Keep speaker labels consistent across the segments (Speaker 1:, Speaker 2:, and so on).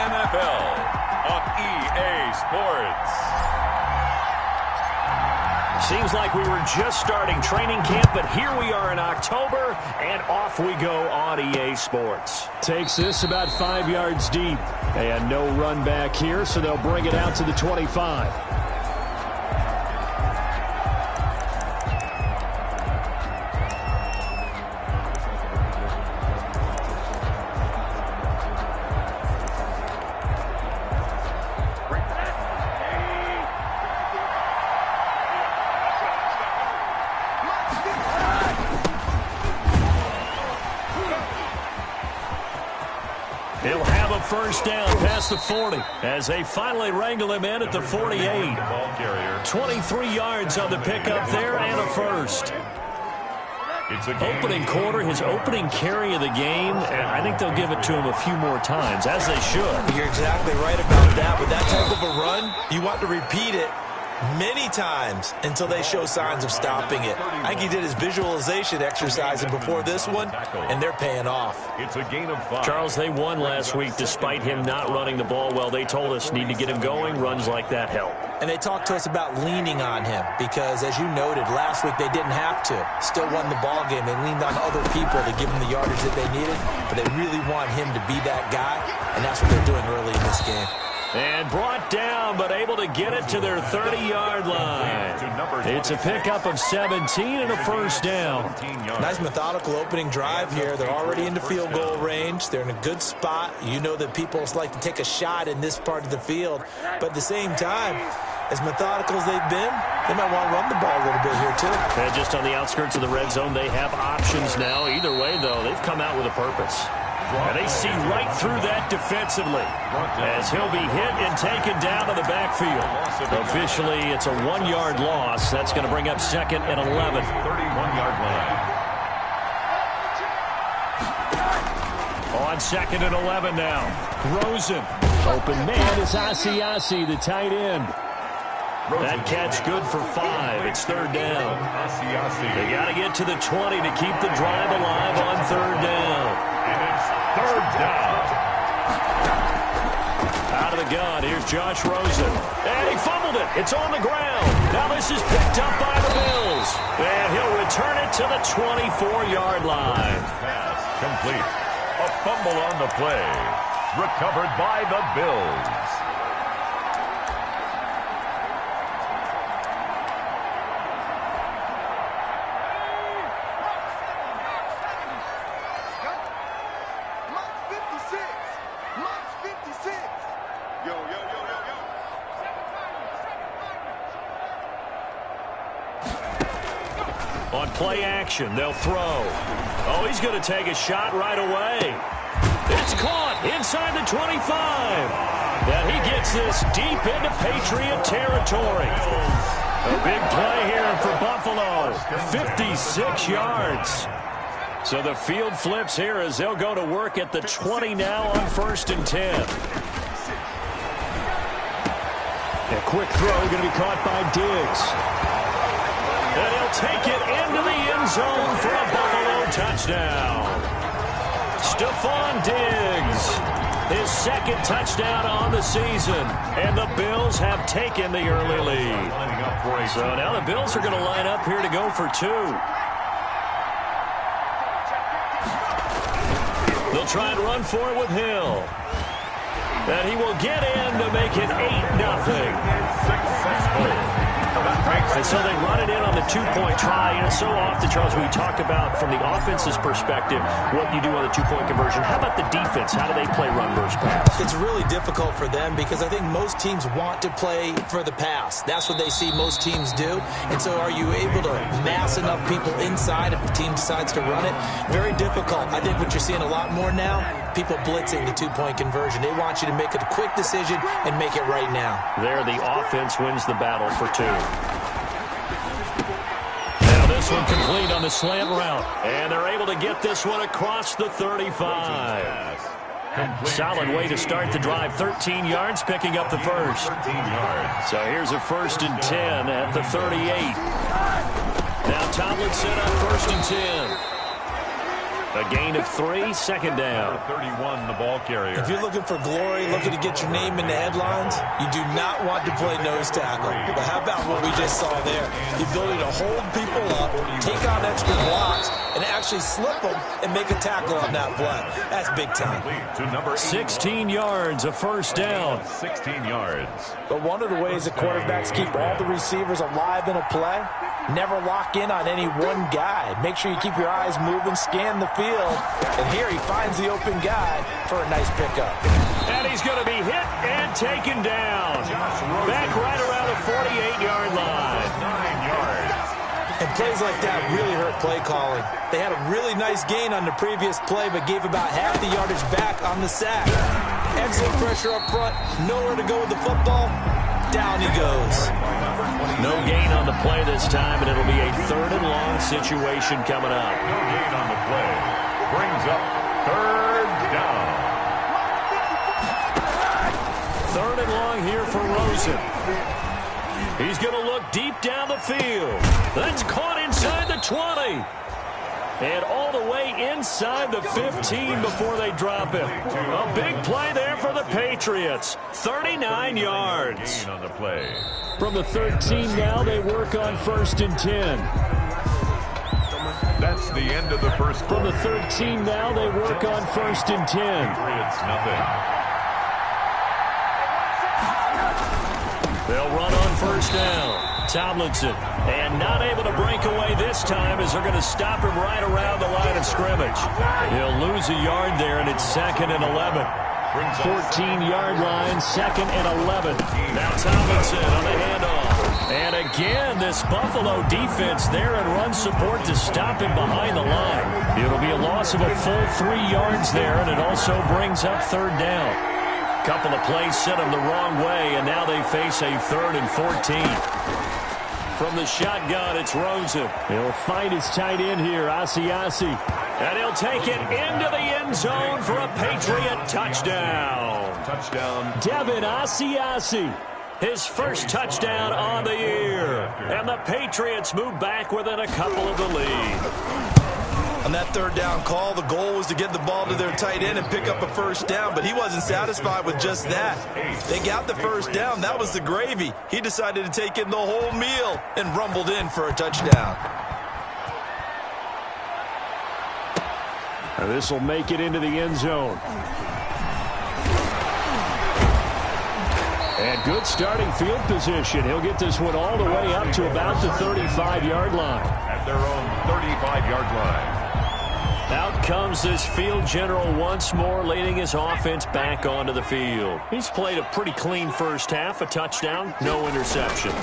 Speaker 1: NFL on EA Sports.
Speaker 2: Seems like we were just starting training camp, but here we are in October, and off we go on EA Sports.
Speaker 3: Takes this about 5 yards deep, and no run back here, so they'll bring it out to the 25.
Speaker 2: He'll have a first down past the 40 as they finally wrangle him in at the 48. 23 yards on the pickup there and a first. Opening quarter, his opening carry of the game, and I think they'll give it to him a few more times, as they should.
Speaker 4: You're exactly right about that. With that type of a run, you want to repeat it many times until they show signs of stopping it. I think he did his visualization exercise before this one, and they're paying off.
Speaker 1: It's a gain of 5.
Speaker 2: Charles, they won last week despite him not running the ball well. They told us need to get him going. Runs like that help.
Speaker 4: And they talked to us about leaning on him because, as you noted, last week they didn't have to. Still won the ball game. They leaned on other people to give him the yardage that they needed, but they really want him to be that guy, and that's what they're doing early in this game.
Speaker 2: And brought down, but able to get it to their 30-yard line. It's a pickup of 17 and a first down.
Speaker 4: Nice methodical opening drive here. They're already into field goal range. They're in a good spot. You know that people like to take a shot in this part of the field. But at the same time, as methodical as they've been, they might want to run the ball a little bit here, too.
Speaker 2: And just on the outskirts of the red zone, they have options now. Either way, though, they've come out with a purpose. And they see right through that defensively as he'll be hit and taken down to the backfield. Officially, it's a 1-yard loss. That's going to bring up 2nd and 11.
Speaker 1: 31-yard line.
Speaker 2: On 2nd and 11 now. Rosen.
Speaker 3: Open man is Asiasi, the tight end.
Speaker 2: That catch good for 5. It's 3rd down. They got to get to the 20 to keep the drive alive on 3rd down.
Speaker 1: And it's 3rd down.
Speaker 2: Out of the gun, here's Josh Rosen. And he fumbled it. It's on the ground. Now this is picked up by the Bills. And he'll return it to the 24-yard line.
Speaker 1: Pass complete. A fumble on the play. Recovered by the Bills.
Speaker 2: On play action, they'll throw. Oh, he's going to take a shot right away. It's caught inside the 25. And he gets this deep into Patriot territory. A big play here for Buffalo. 56 yards. So the field flips here as they'll go to work at the 20 now on 1st and 10. A quick throw going to be caught by Diggs. And he'll take it into the end zone for a Buffalo touchdown. Stephon Diggs, his 2nd touchdown on the season. And the Bills have taken the early lead. So now the Bills are going to line up here to go for 2. They'll try and run for it with Hill. And he will get in to make it 8-0.
Speaker 1: Successful.
Speaker 2: And so they run it in on the 2-point try. And so often, Charles, we talk about from the offense's perspective what you do on the 2-point conversion. How about the defense? How do they play run versus pass?
Speaker 4: It's really difficult for them because I think most teams want to play for the pass. That's what they see most teams do. And so are you able to mass enough people inside if the team decides to run it? Very difficult. I think what you're seeing a lot more now, people blitzing the 2-point conversion. They want you to make a quick decision and make it right now.
Speaker 2: There, the offense wins the battle for 2. Now this one complete on the slant route. And they're able to get this one across the 35. Solid way to start the drive. 13 yards, picking up the first.
Speaker 1: 13 yards.
Speaker 2: So here's a 1st and 10 at the 38. Now Tomlin set up 1st and 10. A gain of 3, second down.
Speaker 1: 31, the ball carrier.
Speaker 4: If you're looking for glory, looking to get your name in the headlines, you do not want to play nose tackle. But how about what we just saw there? The ability to hold people up, take on extra blocks, and actually slip them and make a tackle on that play. That's big time.
Speaker 1: To number
Speaker 2: 16 yards, a first down.
Speaker 1: 16 yards.
Speaker 4: But one of the ways the quarterbacks keep all the receivers alive in a play, never lock in on any one guy. Make sure you keep your eyes moving, scan the field. And here he finds the open guy for a nice pickup.
Speaker 2: And he's going to be hit and taken down. Back right around the 48-yard line.
Speaker 1: 9 yards.
Speaker 4: And plays like that really hurt play calling. They had a really nice gain on the previous play, but gave about half the yardage back on the sack. Excellent pressure up front. Nowhere to go with the football. Down he goes.
Speaker 2: No gain on the play this time, and it'll be a 3rd and long situation coming up.
Speaker 1: No gain on the play. Brings up 3rd down.
Speaker 2: 3rd and long here for Rosen. He's going to look deep down the field. That's caught inside the 20. And all the way inside the 15 before they drop him. A big play there for the Patriots. 39 yards.
Speaker 1: Gain on the play.
Speaker 3: From the 13 now, they work on 1st and 10.
Speaker 1: That's the end of the first
Speaker 3: From
Speaker 1: quarter.
Speaker 3: the 13 now, they work on 1st and 10.
Speaker 1: Patriots, nothing.
Speaker 2: They'll run on 1st down. Tomlinson, and not able to break away this time as they're going to stop him right around the line of scrimmage. He'll lose a yard there, and it's 2nd and 11.
Speaker 3: 14-yard line, 2nd and 11.
Speaker 2: Now Tomlinson on the handoff. And again, this Buffalo defense there in run support to stop him behind the line. It'll be a loss of a full 3 yards there, and it also brings up 3rd down. Couple of plays sent him the wrong way, and now they face a 3rd and 14. From the shotgun, it's Rosen.
Speaker 3: He'll find his tight end here, Asiasi.
Speaker 2: And he'll take it into the end zone for a Patriot touchdown.
Speaker 1: Touchdown.
Speaker 3: Devin Asiasi.
Speaker 2: His first touchdown on the year. And the Patriots move back within a couple of the lead.
Speaker 4: On that 3rd down call, the goal was to get the ball to their tight end and pick up a 1st down, but he wasn't satisfied with just that. They got the 1st down. That was the gravy. He decided to take in the whole meal and rumbled in for a touchdown.
Speaker 3: And this will make it into the end zone. And good starting field position. He'll get this one all the way up to about the 35-yard line.
Speaker 1: At their own 35-yard line.
Speaker 2: Out comes this field general once more, leading his offense back onto the field. He's played a pretty clean first half, a touchdown, no interceptions.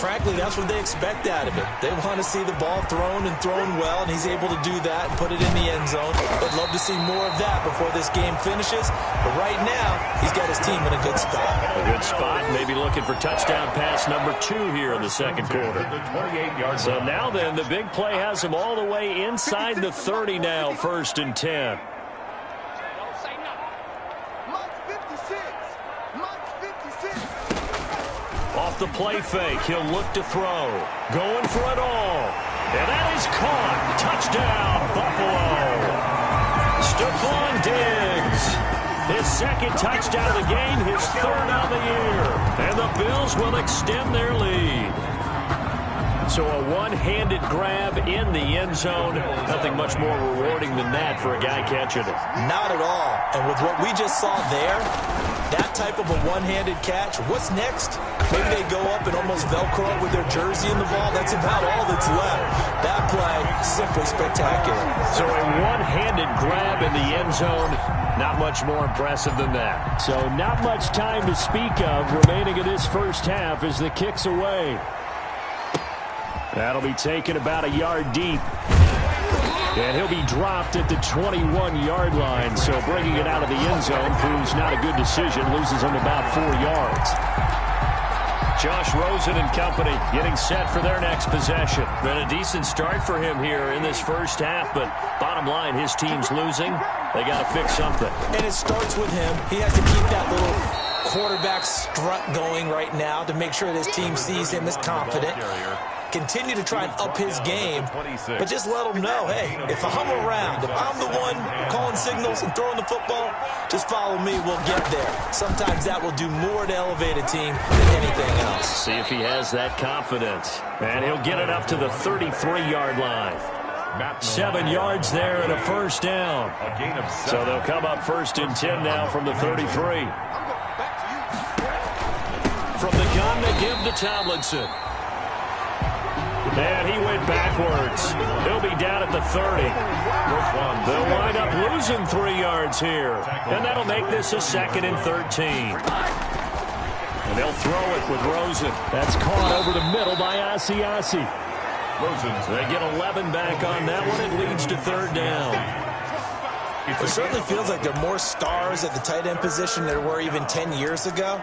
Speaker 4: Frankly, that's what they expect out of him. They want to see the ball thrown and thrown well, and he's able to do that and put it in the end zone. They'd love to see more of that before this game finishes. But right now, he's got his team in a good spot.
Speaker 2: A good spot, maybe looking for touchdown pass number 2 here in the second quarter. So now then, the big play has him all the way inside the 30 now, 1st and 10. Off the play fake, he'll look to throw. Going for it all. And that is caught. Touchdown, Buffalo. Stephon Diggs. His 2nd touchdown of the game, his 3rd on the year. And the Bills will extend their lead. So a one-handed grab in the end zone. Nothing much more rewarding than that for a guy catching it.
Speaker 4: Not at all. And with what we just saw there, that type of a one-handed catch, what's next? Maybe they go up and almost Velcro it with their jersey in the ball. That's about all that's left. That play, simply spectacular.
Speaker 2: So a one-handed grab in the end zone. Not much more impressive than that.
Speaker 3: So not much time to speak of remaining in this first half as the kick's away. That'll be taken about a yard deep. And he'll be dropped at the 21-yard line. So bringing it out of the end zone proves not a good decision. Loses him about 4 yards. Josh Rosen and company getting set for their next possession. Been a decent start for him here in this first half, but bottom line, his team's losing. They got to fix something.
Speaker 4: And it starts with him. He has to keep that little quarterback strut going right now to make sure this team sees him as confident. continue to try and up his game, but just let him know, hey, if I'm around, if I'm the one calling signals and throwing the football, just follow me, we'll get there. Sometimes that will do more to elevate a team than anything else.
Speaker 3: See if he has that confidence. And he'll get it up to the 33-yard line. 7 yards there and a first down. So they'll come up 1st and 10 now from the 33. From the gun, they give to Tomlinson. And he went backwards. He'll be down at the 30. They'll wind up losing 3 yards here. And that'll make this a 2nd and 13. And they'll throw it with Rosen. That's caught over the middle by Asiasi. They get 11 back on that one. It leads to 3rd down.
Speaker 4: It certainly feels like there are more stars at the tight end position than there were even 10 years ago.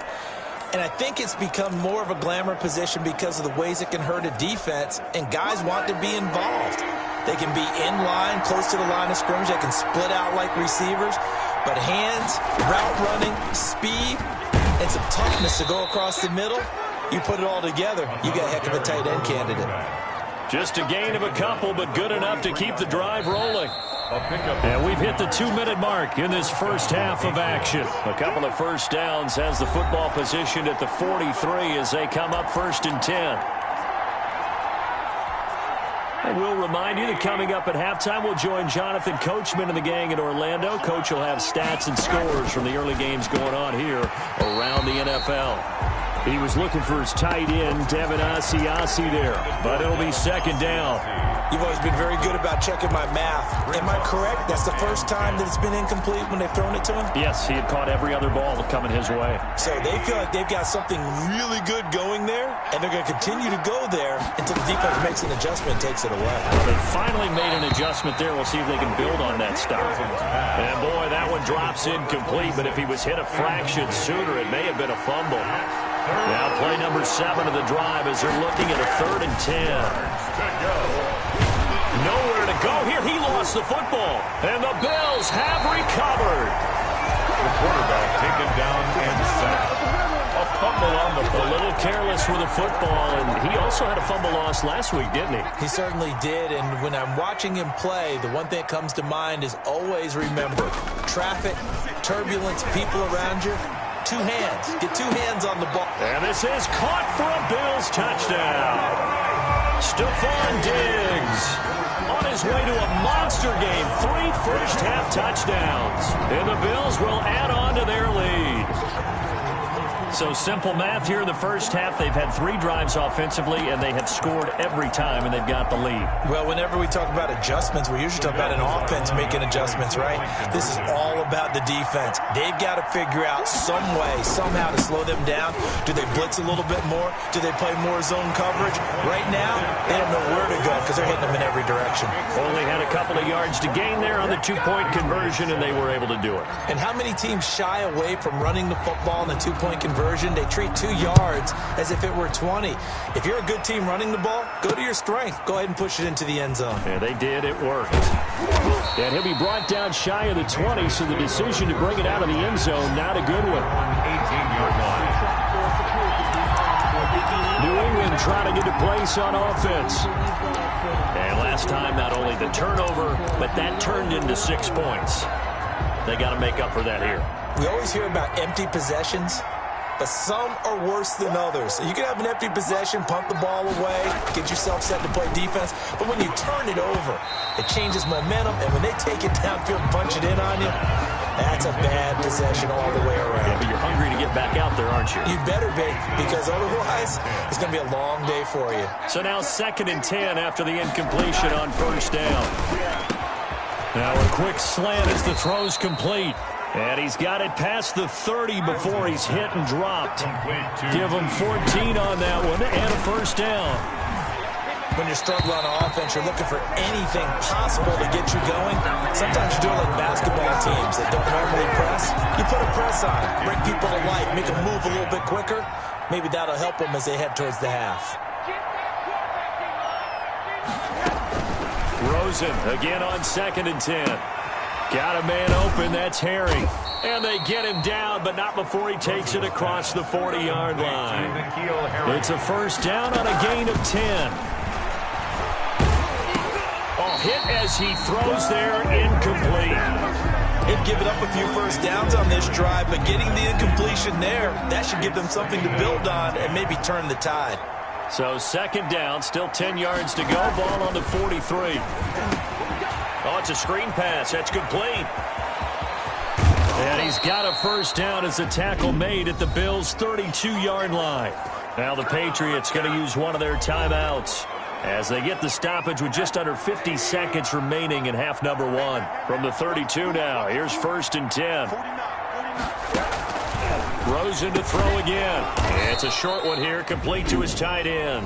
Speaker 4: And I think it's become more of a glamour position because of the ways it can hurt a defense, and guys want to be involved. They can be in line, close to the line of scrimmage. They can split out like receivers. But hands, route running, speed, and some toughness to go across the middle, you put it all together, you got a heck of a tight end candidate.
Speaker 3: Just a gain of a couple, but good enough to keep the drive rolling. And we've hit the 2-minute mark in this first half of action. A couple of first downs has the football positioned at the 43 as they come up 1st and 10. And we'll remind you that coming up at halftime, we'll join Jonathan Coachman and the gang in Orlando. Coach will have stats and scores from the early games going on here around the NFL. He was looking for his tight end, Devin Asiasi there, but it'll be 2nd down.
Speaker 4: You've always been very good about checking my math. Am I correct? That's the first time that it's been incomplete when they've thrown it to him?
Speaker 3: Yes, he had caught every other ball coming his way.
Speaker 4: So they feel like they've got something really good going there, and they're going to continue to go there until the defense makes an adjustment and takes it away.
Speaker 3: Well, they finally made an adjustment there. We'll see if they can build on that stop. And boy, that one drops incomplete, but if he was hit a fraction sooner, it may have been a fumble. Now play number 7 of the drive as they're looking at a 3rd and 10. Nowhere to go here. He lost the football. And the Bills have recovered.
Speaker 1: The quarterback taken down and sacked. A fumble on the play.
Speaker 3: A little careless with the football, and he also had a fumble loss last week, didn't he?
Speaker 4: He certainly did, and when I'm watching him play, the one thing that comes to mind is always remember, traffic, turbulence, people around you, 2 hands. Get 2 hands on the ball.
Speaker 3: And this is caught for a Bills touchdown. Stephon Diggs on his way to a monster game. 3 first-half touchdowns. And the Bills will add on to their lead. So simple math here in the first half. They've had 3 drives offensively, and they have scored every time, and they've got the lead.
Speaker 4: Well, whenever we talk about adjustments, we usually talk about an offense making adjustments, right? This is all about the defense. They've got to figure out some way, somehow to slow them down. Do they blitz a little bit more? Do they play more zone coverage? Right now, they don't know where to go because they're hitting them in every direction.
Speaker 3: Only had a couple of yards to gain there on the 2-point conversion, and they were able to do it.
Speaker 4: And how many teams shy away from running the football in the 2-point conversion? They treat 2 yards as if it were 20. If you're a good team running the ball, go to your strength. Go ahead and push it into the end zone.
Speaker 3: Yeah, they did. It worked. And he'll be brought down shy of the 20, so the decision to bring it out of the end zone, not a good one.
Speaker 1: 18-yard line.
Speaker 3: New England trying to get a place on offense. And last time, not only the turnover, but that turned into 6 points. They got to make up for that here.
Speaker 4: We always hear about empty possessions, but some are worse than others. You can have an empty possession, punt the ball away, get yourself set to play defense, but when you turn it over, it changes momentum, and when they take it downfield and punch it in on you, that's a bad possession all the way around.
Speaker 3: Yeah, but you're hungry to get back out there, aren't you?
Speaker 4: You better be, because otherwise, it's going to be a long day for you.
Speaker 3: So now 2nd and 10 after the incompletion on 1st down. Now a quick slant as the throw's complete. And he's got it past the 30 before he's hit and dropped. Give him 14 on that one and a first down.
Speaker 4: When you're struggling on offense, you're looking for anything possible to get you going. Sometimes you're doing like basketball teams that don't normally press. You put a press on, bring people to life, make them move a little bit quicker. Maybe that'll help them as they head towards the half.
Speaker 3: Rosen again on 2nd and 10. Got a man open, that's Harry. And they get him down, but not before he takes it across the 40-yard line. It's a first down on a gain of 10.
Speaker 2: hit as he throws there, incomplete.
Speaker 4: They've given up a few first downs on this drive, but getting the incompletion there, that should give them something to build on and maybe turn the tide.
Speaker 2: So second down, still 10 yards to go, ball on the 43. Oh, it's a screen pass. That's complete. And he's got a first down as a tackle made at the Bills' 32-yard line. Now the Patriots going to use one of their timeouts as they get the stoppage with just under 50 seconds remaining in half number one. From the 32 now, here's 1st and 10. Rosen to throw again. It's a short one here, complete to his tight end.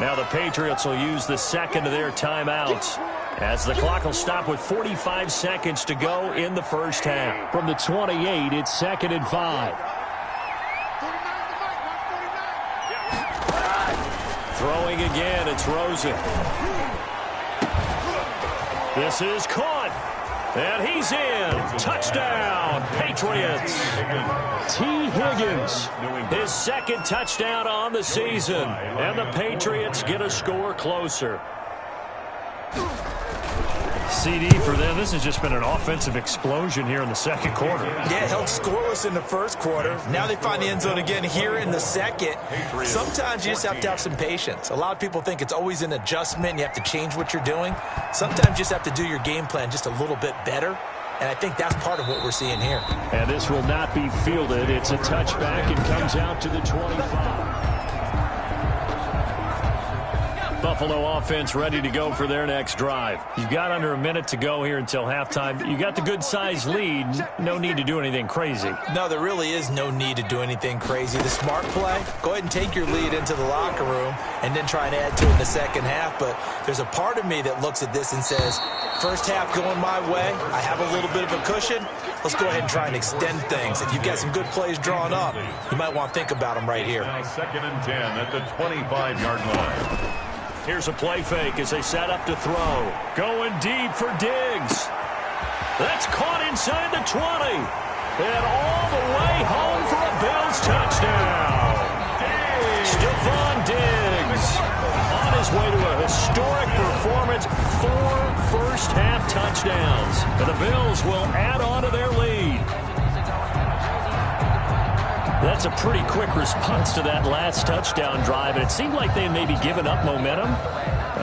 Speaker 2: Now the Patriots will use the second of their timeouts as the clock will stop with 45 seconds to go in the first half.
Speaker 3: From the 28, it's 2nd and 5.
Speaker 2: Throwing again, it's Rosen. This is caught. And he's in. Touchdown, Patriots.
Speaker 3: T. Higgins.
Speaker 2: His second touchdown on the season. And the Patriots get a score closer.
Speaker 5: CD for them. This has just been an offensive explosion here in the second quarter.
Speaker 4: Yeah, held scoreless in the first quarter. Now they find the end zone again here in the second. Sometimes you just have to have some patience. A lot of people think it's always an adjustment. You have to change what you're doing. Sometimes you just have to do your game plan just a little bit better. And I think that's part of what we're seeing here.
Speaker 3: And this will not be fielded. It's a touchback and comes out to the 25.
Speaker 2: Buffalo offense ready to go for their next drive. You've got under a minute to go here until halftime. You got the good-sized lead. No need to do anything crazy.
Speaker 4: No, there really is no need to do anything crazy. The smart play, go ahead and take your lead into the locker room and then try and add to it in the second half. But there's a part of me that looks at this and says, first half going my way, I have a little bit of a cushion. Let's go ahead and try and extend things. If you've got some good plays drawn up, you might want to think about them right here.
Speaker 1: Now 2nd and 10 at the 25-yard line.
Speaker 2: Here's a play fake as they set up to throw. Going deep for Diggs. That's caught inside the 20. And all the way home for a Bills touchdown. Stephon Diggs on his way to a historic performance. 4 first-half touchdowns. And the Bills will add on to their lead. That's a pretty quick response to that last touchdown drive. And it seemed like they may be giving up momentum.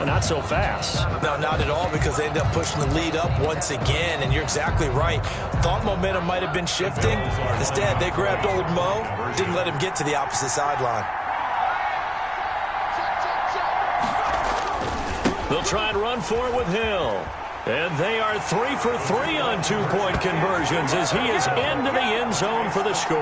Speaker 2: Not so fast.
Speaker 4: No, not at all, because they ended up pushing the lead up once again. And you're exactly right. Thought momentum might have been shifting. Instead, they grabbed old Mo. Didn't let him get to the opposite sideline.
Speaker 2: They'll try and run for it with Hill. And they are 3 for 3 on 2-point conversions as he is into the end zone for the score.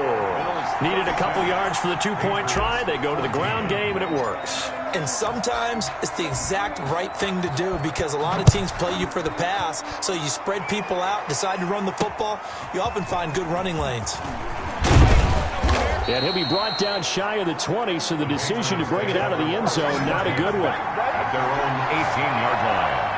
Speaker 2: Needed a couple yards for the 2-point try. They go to the ground game, and it works.
Speaker 4: And sometimes it's the exact right thing to do, because a lot of teams play you for the pass. So you spread people out, decide to run the football. You often find good running lanes.
Speaker 3: And he'll be brought down shy of the 20, so the decision to bring it out of the end zone, not a good one.
Speaker 1: At their own 18-yard line.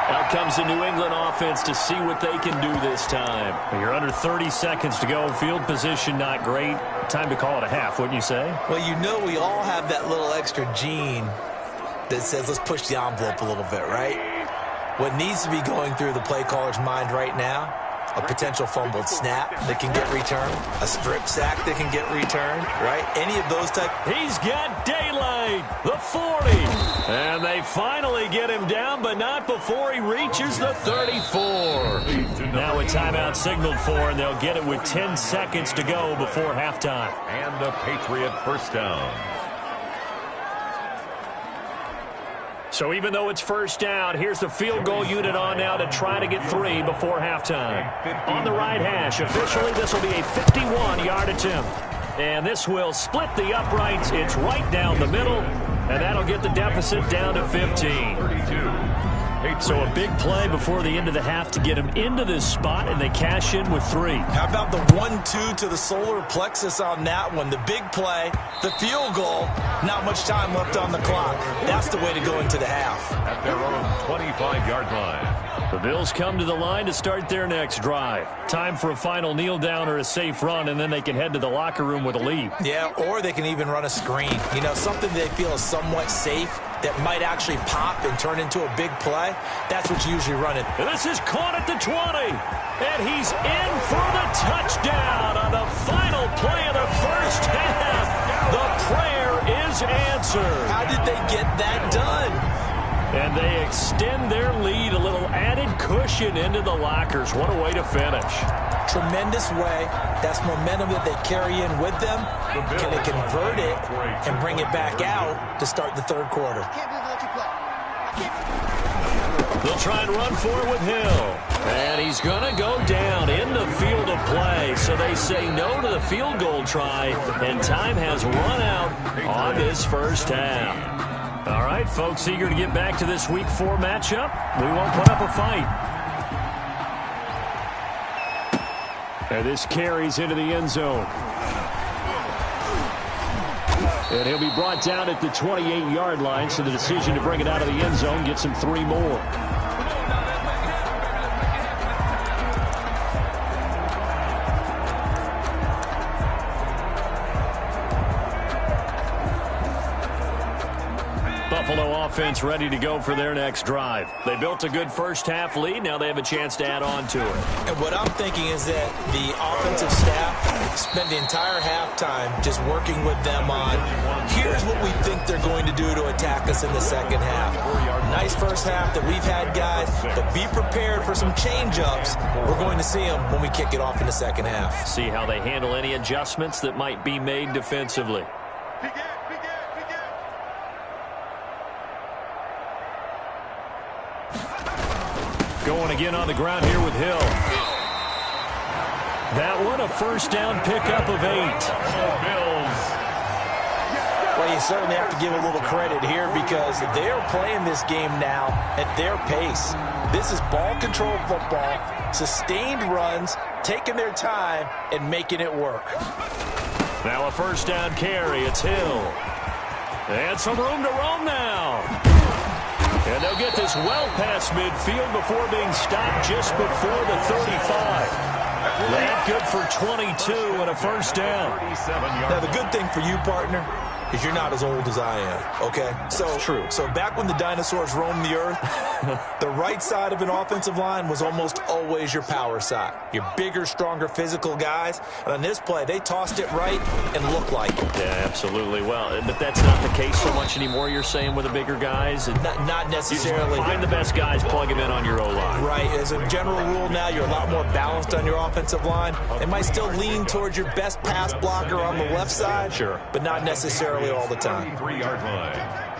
Speaker 2: Out comes the New England offense to see what they can do this time. You're under 30 seconds to go. Field position not great. Time to call it a half, wouldn't you say?
Speaker 4: Well, you know we all have that little extra gene that says let's push the envelope a little bit, right? What needs to be going through the play caller's mind right now, a potential fumbled snap that can get returned, a strip sack that can get returned, right? Any of those type.
Speaker 2: He's got daylight, the 40. And they finally get him down, but not before he reaches the 34. Now a timeout signaled for, and they'll get it with 10 seconds to go before halftime.
Speaker 1: And a Patriot first down.
Speaker 2: So even though it's first down, here's the field goal unit on now to try to get 3 before halftime. On the right hash, officially this will be a 51-yard attempt. And this will split the uprights. It's right down the middle, and that'll get the deficit down to 15.
Speaker 1: 32.
Speaker 2: So a big play before the end of the half to get him into this spot, and they cash in with 3.
Speaker 4: How about the 1-2 to the solar plexus on that one? The big play, the field goal, not much time left on the clock. That's the way to go into the half.
Speaker 1: At their own 25-yard line.
Speaker 2: The Bills come to the line to start their next drive. Time for a final kneel down or a safe run, and then they can head to the locker room with a lead.
Speaker 4: Yeah, or they can even run a screen. You know, something they feel is somewhat safe that might actually pop and turn into a big play. That's what you usually run it.
Speaker 2: And this is caught at the 20. And he's in for the touchdown on the final play of the first half. The prayer is answered.
Speaker 4: How did they get that done?
Speaker 2: And they extend their lead, a little added cushion into the lockers. What a way to finish.
Speaker 4: Tremendous way. That's momentum that they carry in with them. Can they convert it and bring it back out to start the third quarter?
Speaker 2: They'll try and run for it with Hill. And he's going to go down in the field of play. So they say no to the field goal try, and time has run out on this first half. All right, folks, eager to get back to this Week 4 matchup. We won't put up a fight.
Speaker 3: And this carries into the end zone. And he'll be brought down at the 28-yard line, so the decision to bring it out of the end zone gets him 3 more.
Speaker 2: Buffalo offense ready to go for their next drive. They built a good first-half lead. Now they have a chance to add on to it.
Speaker 4: And what I'm thinking is that the offensive staff spent the entire halftime just working with them on, here's what we think they're going to do to attack us in the second half. Nice first half that we've had, guys, but be prepared for some change-ups. We're going to see them when we kick it off in the second half.
Speaker 2: See how they handle any adjustments that might be made defensively. Going again on the ground here with Hill. That one a first down pickup of 8.
Speaker 4: Well, you certainly have to give a little credit here because they're playing this game now at their pace. This is ball control football, sustained runs, taking their time, and making it work.
Speaker 2: Now a first down carry. It's Hill. And some room to roam now. And they'll get this well past midfield before being stopped just before the 35. That good for 22 and a first down.
Speaker 4: Now, the good thing for you, partner, is you're not as old as I am, okay? So,
Speaker 2: true.
Speaker 4: So back when the dinosaurs roamed the earth, the right side of an offensive line was almost always your power side. Your bigger, stronger, physical guys. And on this play, they tossed it right and looked like it.
Speaker 2: Yeah, absolutely. Well, but that's not the case so much anymore, you're saying, with the bigger guys?
Speaker 4: Not necessarily.
Speaker 2: You find the best guys, plug them in on your O-line.
Speaker 4: Right. As a general rule now, you're a lot more balanced on your offensive line. It might still lean towards your best pass blocker on the left side.
Speaker 2: Sure.
Speaker 4: But not necessarily all the time.
Speaker 1: 3-yard line.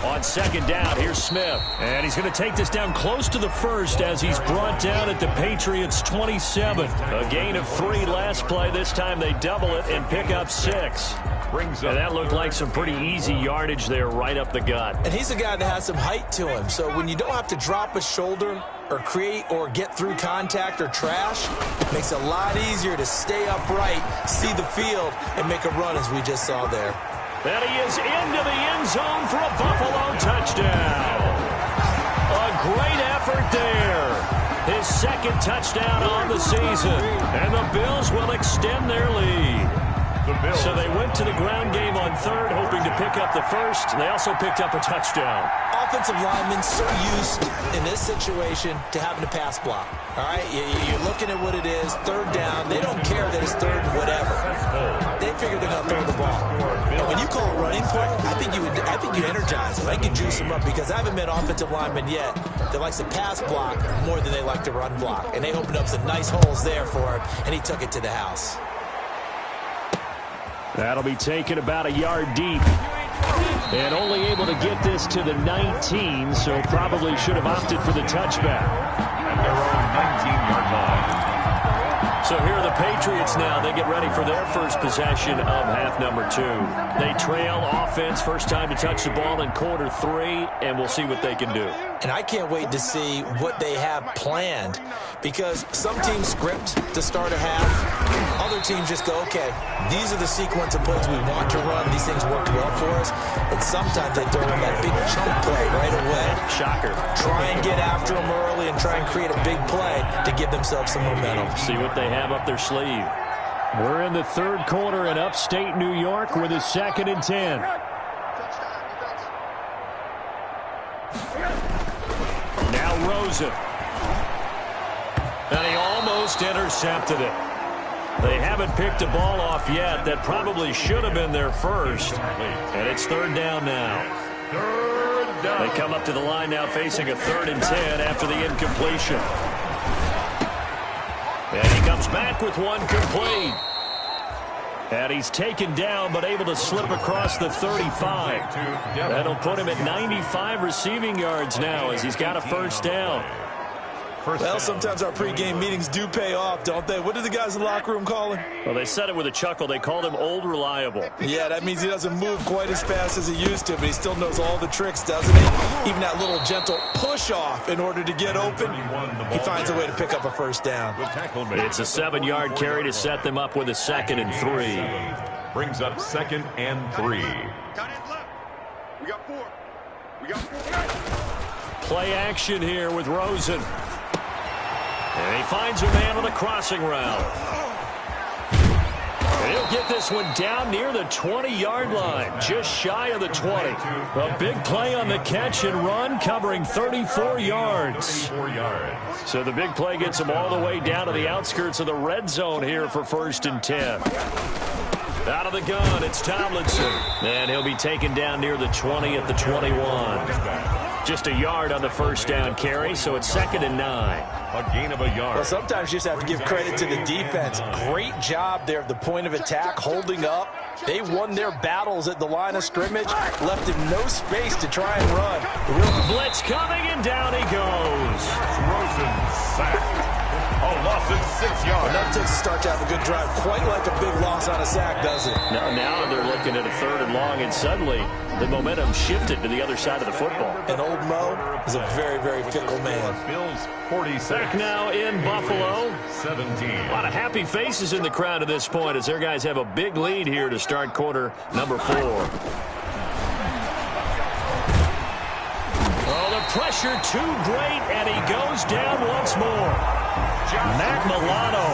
Speaker 2: On second down, here's Smith. And he's going to take this down close to the first as he's brought down at the Patriots' 27. A gain of 3 last play. This time they double it and pick up 6. And that looked like some pretty easy yardage there right up the gut.
Speaker 4: And he's a guy that has some height to him. So when you don't have to drop a shoulder or create or get through contact or trash, it makes it a lot easier to stay upright, see the field, and make a run as we just saw there.
Speaker 2: And he is into the end zone for a Buffalo touchdown. A great effort there. His second touchdown on the season. And the Bills will extend their lead. So they went to the ground game on third, hoping to pick up the first. They also picked up a touchdown.
Speaker 4: Offensive linemen so used in this situation to having to pass block. All right, you're looking at what it is, third down. They don't care that it's third and whatever. They figure they're going to throw the ball. And when you call a running play, I think you energize them. I think you juice them up because I haven't met offensive linemen yet that likes to pass block more than they like to run block. And they opened up some nice holes there for him, and he took it to the house.
Speaker 3: That'll be taken about a yard deep. And only able to get this to the 19, so probably should have opted for the touchback.
Speaker 1: At their own 19-yard line.
Speaker 2: So here are the Patriots now. They get ready for their first possession of half number 2. They trail offense, first time to touch the ball in quarter 3, and we'll see what they can do.
Speaker 4: And I can't wait to see what they have planned because some teams script to start a half. Other teams just go, okay, these are the sequence of plays we want to run. These things worked well for us. And sometimes they throw in that big chunk play right away.
Speaker 2: Shocker.
Speaker 4: Try and get after them early and try and create a big play to give themselves some momentum.
Speaker 2: See what they have up their sleeve.
Speaker 3: We're in the third quarter in upstate New York with a 2nd and 10.
Speaker 2: Now Rosen. And he almost intercepted it. They haven't picked a ball off yet. That probably should have been their first. And it's 3rd down now. They come up to the line now facing a 3rd and 10 after the incompletion. And he comes back with one complete. And he's taken down but able to slip across the 35. That'll put him at 95 receiving yards now as he's got a 1st down.
Speaker 4: Well, sometimes our pregame meetings do pay off, don't they? What did the guys in the locker room call him?
Speaker 2: Well, they said it with a chuckle. They called him Old Reliable.
Speaker 4: Yeah, that means he doesn't move quite as fast as he used to, but he still knows all the tricks, doesn't he? Even that little gentle push-off in order to get open, he finds a way to pick up a 1st down.
Speaker 2: It's a 7-yard carry to set them up with a 2nd and 3.
Speaker 1: Brings up 2nd and 3.
Speaker 6: We got 4.
Speaker 2: Play action here with Rosen. And he finds a man on the crossing route. And he'll get this one down near the 20-yard line, just shy of the 20. A big play on the catch and run, covering 34 yards. So the big play gets him all the way down to the outskirts of the red zone here for 1st and 10. Out of the gun, it's Tomlinson. And he'll be taken down near the 20 at the 21. Just a yard on the 1st down carry, so it's 2nd and 9.
Speaker 1: A gain of a yard.
Speaker 4: Well, sometimes you just have to give credit to the defense. Great job there at the point of attack, holding up. They won their battles at the line of scrimmage, left him no space to try and run.
Speaker 2: Blitz coming, and down he goes.
Speaker 1: Rosen sacked. A loss of 6 yards.
Speaker 4: Enough takes a start to have a good drive. Quite like a big loss on a sack, does it?
Speaker 2: Now they're looking at a 3rd and long, and suddenly the momentum shifted to the other side of the football.
Speaker 4: And old Mo is a very, very fickle man.
Speaker 1: Bills 46.
Speaker 2: Back now in Buffalo.
Speaker 1: 17.
Speaker 2: A lot of happy faces in the crowd at this point as their guys have a big lead here to start quarter number 4. Oh, the pressure too great, and he goes down once more. Matt Milano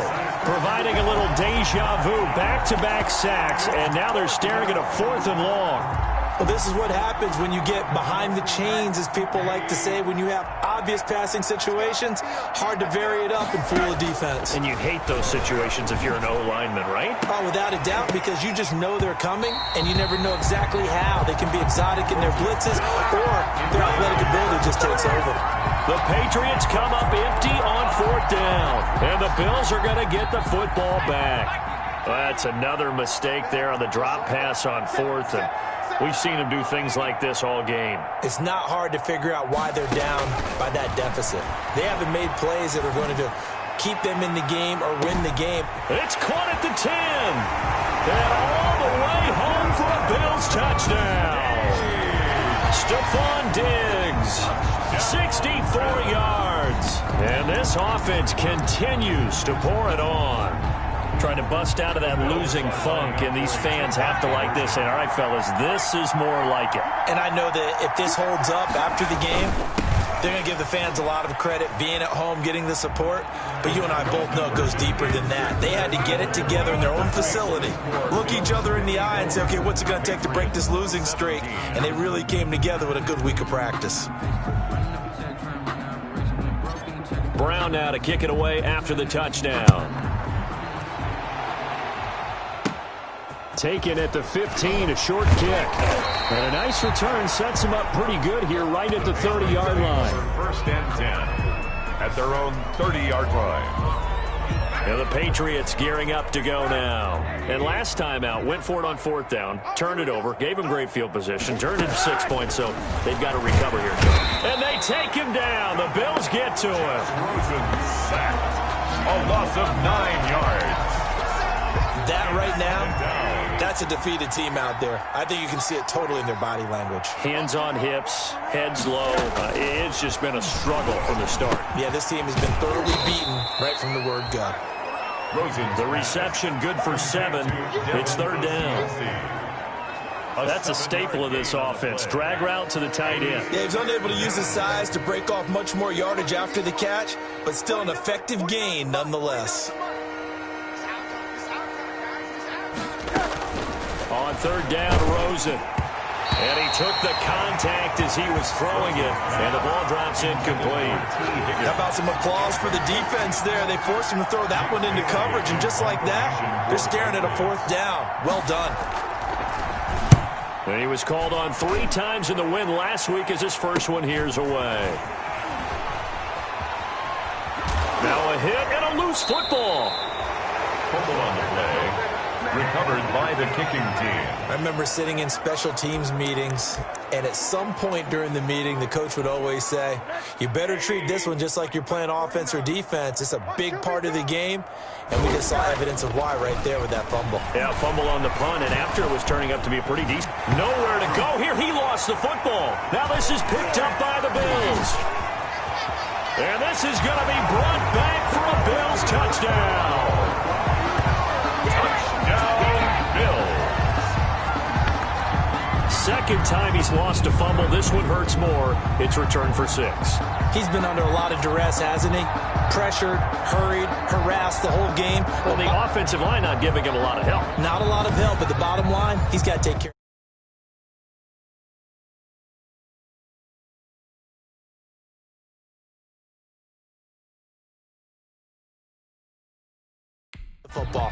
Speaker 2: providing a little deja vu, back-to-back sacks, and now they're staring at a 4th and long.
Speaker 4: Well, this is what happens when you get behind the chains, as people like to say. When you have obvious passing situations, hard to vary it up and fool a defense.
Speaker 2: And you hate those situations if you're an O-lineman, right?
Speaker 4: Oh, without a doubt, because you just know they're coming, and you never know exactly how. They can be exotic in their blitzes, or their athletic ability just takes over.
Speaker 2: The Patriots come up empty on 4th down, and the Bills are going to get the football back. That's another mistake there on the drop pass on 4th, and we've seen them do things like this all game.
Speaker 4: It's not hard to figure out why they're down by that deficit. They haven't made plays that are going to keep them in the game or win the game.
Speaker 2: It's caught at the 10, and all the way home for a Bills touchdown. Stephon Diggs, 64 yards. And this offense continues to pour it on. Trying to bust out of that losing funk, and these fans have to like this. And all right, fellas, this is more like it.
Speaker 4: And I know that if this holds up after the game, they're going to give the fans a lot of credit, being at home, getting the support. But you and I both know it goes deeper than that. They had to get it together in their own facility, look each other in the eye and say, okay, what's it going to take to break this losing streak? And they really came together with a good week of practice.
Speaker 2: Brown now to kick it away after the touchdown.
Speaker 3: Taken at the 15, a short kick. And a nice return sets him up pretty good here right at the 30-yard line.
Speaker 1: 1st and 10 at their own 30-yard line.
Speaker 2: And the Patriots gearing up to go now. And last time out, went for it on 4th down, turned it over, gave him great field position, turned it to 6 points, so they've got to recover here. And they take him down. The Bills get to him.
Speaker 1: Rosen sacked. A loss of 9 yards.
Speaker 4: That right now, that's a defeated team out there. I think you can see it totally in their body language.
Speaker 3: Hands on hips, heads low. It's just been a struggle from the start.
Speaker 4: Yeah, this team has been thoroughly beaten right from the word go.
Speaker 3: The reception good for 7. It's third down. That's a staple of this offense. Drag route to the tight end.
Speaker 4: Yeah, he's unable to use his size to break off much more yardage after the catch, but still an effective gain nonetheless.
Speaker 3: On third down, Rosen. And he took the contact as he was throwing it, and the ball drops incomplete.
Speaker 4: How about some applause for the defense there? They forced him to throw that one into coverage, and just like that, they're staring at a fourth down. Well done.
Speaker 3: And he was called on 3 times in the win last week as his first one here's away. Now a hit and a loose football.
Speaker 1: Fumble on the play. Recovered by the kicking team.
Speaker 4: I remember sitting in special teams meetings, and at some point during the meeting, the coach would always say, you better treat this one just like you're playing offense or defense. It's a big part of the game, and we just saw evidence of why right there with that fumble.
Speaker 3: Yeah, fumble on the punt, and after it was turning up to be a pretty decent. Nowhere to go here. He lost the football. Now this is picked up by the Bills. And this is going to be brought back for a Bills touchdown. Second time he's lost a fumble. This one hurts more. It's returned for 6.
Speaker 4: He's been under a lot of duress, hasn't he? Pressured, hurried, harassed the whole game.
Speaker 3: Well, the offensive line not giving him a lot of help.
Speaker 4: Not a lot of help, but the bottom line, he's got to take care of football.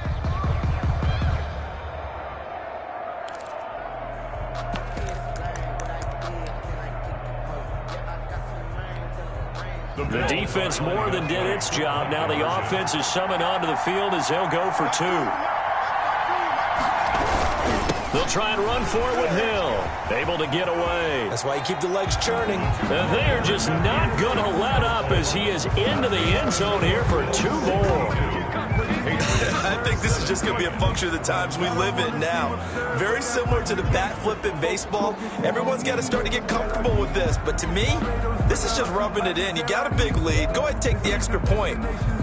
Speaker 3: The defense more than did its job. Now the offense is summoned onto the field as they'll go for 2. They'll try and run for it with Hill. Able to get away.
Speaker 4: That's why you keep the legs churning.
Speaker 3: And they are just not going to let up as he is into the end zone here for 2 more.
Speaker 4: I think this is just going to be a function of the times we live in now. Very similar to the bat flip in baseball. Everyone's got to start to get comfortable with this. But to me, this is just rubbing it in. You got a big lead. Go ahead and take the extra point.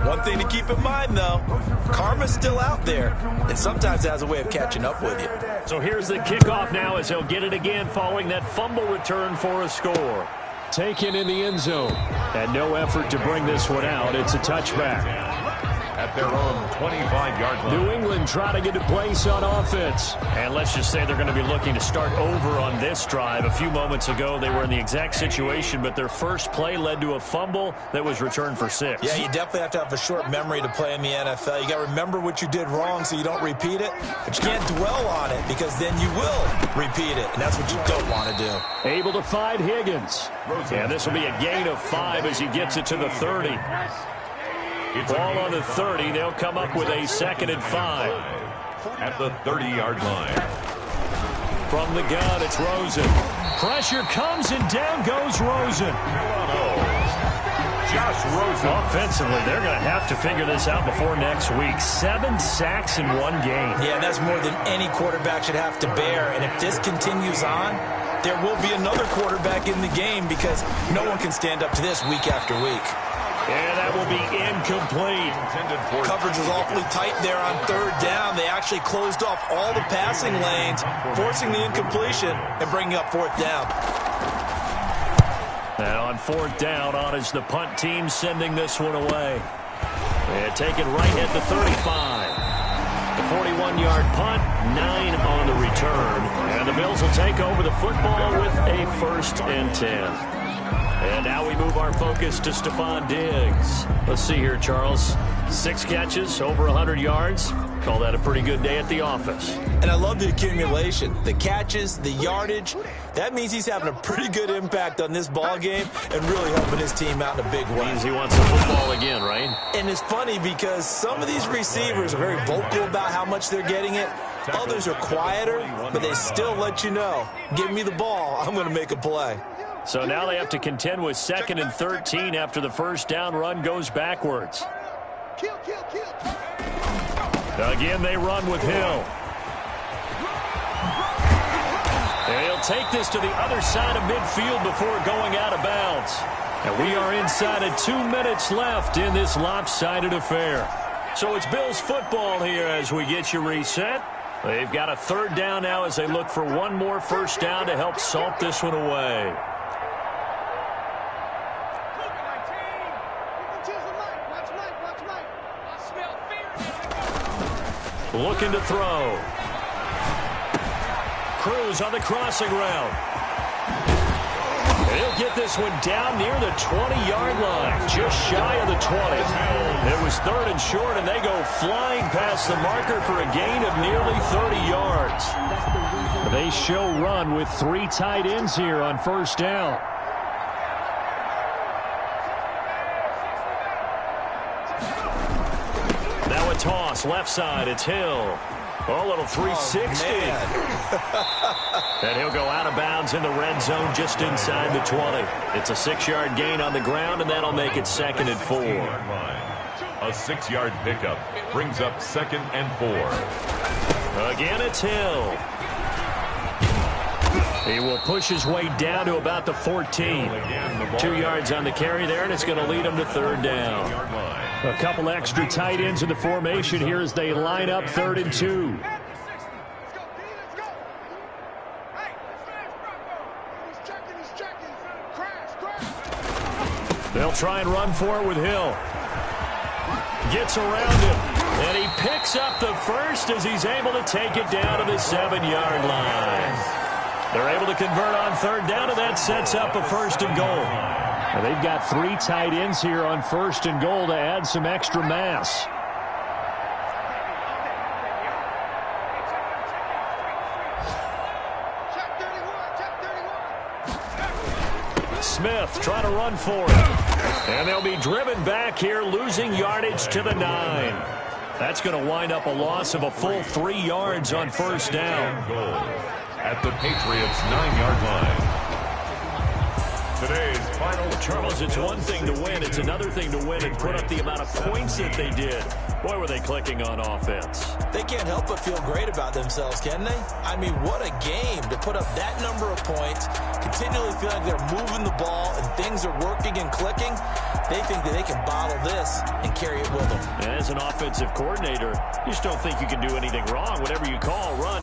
Speaker 4: One thing to keep in mind, though, karma's still out there. And sometimes it has a way of catching up with you.
Speaker 3: So here's the kickoff now as he'll get it again following that fumble return for a score. Taken in the end zone. And no effort to bring this one out. It's a touchback.
Speaker 1: At their own 25-yard line.
Speaker 3: New England trying to get a place on offense. And let's just say they're going to be looking to start over on this drive. A few moments ago, they were in the exact situation, but their first play led to a fumble that was returned for 6.
Speaker 4: Yeah, you definitely have to have a short memory to play in the NFL. You got to remember what you did wrong so you don't repeat it, but you can't dwell on it because then you will repeat it, and that's what you don't want to do.
Speaker 3: Able to find Higgins. And this will be a gain of 5 as he gets it to the 30. Ball on the 30. They'll come up with a 2nd and 5.
Speaker 1: At the 30-yard line.
Speaker 3: From the gun, it's Rosen. Pressure comes and down goes Rosen.
Speaker 1: Josh Rosen.
Speaker 3: Offensively, they're going to have to figure this out before next week. 7 sacks in 1 game.
Speaker 4: Yeah, that's more than any quarterback should have to bear. And if this continues on, there will be another quarterback in the game because no one can stand up to this week after week.
Speaker 3: And that will be incomplete.
Speaker 4: Coverage was awfully tight there on 3rd down. They actually closed off all the passing lanes, forcing the incompletion and bringing up 4th down.
Speaker 3: And on 4th down, on is the punt team sending this one away. And taken right at the 35. The 41-yard punt, 9 on the return. And the Bills will take over the football with a 1st and 10. And now we move our focus to Stephon Diggs. Let's see here, Charles. 6 catches, over 100 yards. Call that a pretty good day at the office.
Speaker 4: And I love the accumulation. The catches, the yardage. That means he's having a pretty good impact on this ball game and really helping his team out in a big way.
Speaker 3: Means he wants the football again, right?
Speaker 4: And it's funny because some of these receivers are very vocal about how much they're getting it. Others are quieter, but they still let you know, give me the ball, I'm going to make a play.
Speaker 3: So now they have to contend with 2nd and 13 after the 1st down run goes backwards.
Speaker 2: Again, they run with Hill. And he'll take this to the other side of midfield before going out of bounds. And we are inside of 2 minutes left in this lopsided affair. So it's Bills football here as we get you reset. They've got a third down now as they look for one more first down to help salt this one away. Looking to throw. Cruz on the crossing route. He'll get this one down near the 20-yard line, just shy of the 20. It was third and short, and they go flying past the marker for a gain of nearly 30 yards.
Speaker 3: They show run with 3 tight ends here on first down.
Speaker 2: Now a toss, left side, it's Hill. Oh, a little 360. And he'll go out of bounds in the red zone just inside the 20. It's a 6-yard gain on the ground, and that'll make it 2nd and 4.
Speaker 1: A 6-yard pickup brings up 2nd and 4.
Speaker 2: Again, it's Hill. He will push his way down to about the 14. 2 yards on the carry there, and it's going to lead him to third down.
Speaker 3: A couple extra tight ends in the formation here as they line up 3rd and 2.
Speaker 2: They'll try and run for it with Hill. Gets around him, and he picks up the first as he's able to take it down to the 7-yard line. They're able to convert on third down, and that sets up a 1st and goal.
Speaker 3: And they've got 3 tight ends here on 1st and goal to add some extra mass.
Speaker 2: Smith trying to run for it. And they'll be driven back here, losing yardage to the 9. That's going to wind up a loss of a full 3 yards on first down.
Speaker 1: Goal at the Patriots' 9-yard line. Today's final.
Speaker 2: Charles, it's one thing to win. It's another thing to win and put up the amount of points that they did. Boy, were they clicking on offense.
Speaker 4: They can't help but feel great about themselves, can they? I mean, what a game to put up that number of points, continually feel like they're moving the ball and things are working and clicking. They think that they can bottle this and carry it with them.
Speaker 2: As an offensive coordinator, you just don't think you can do anything wrong. Whatever you call, run.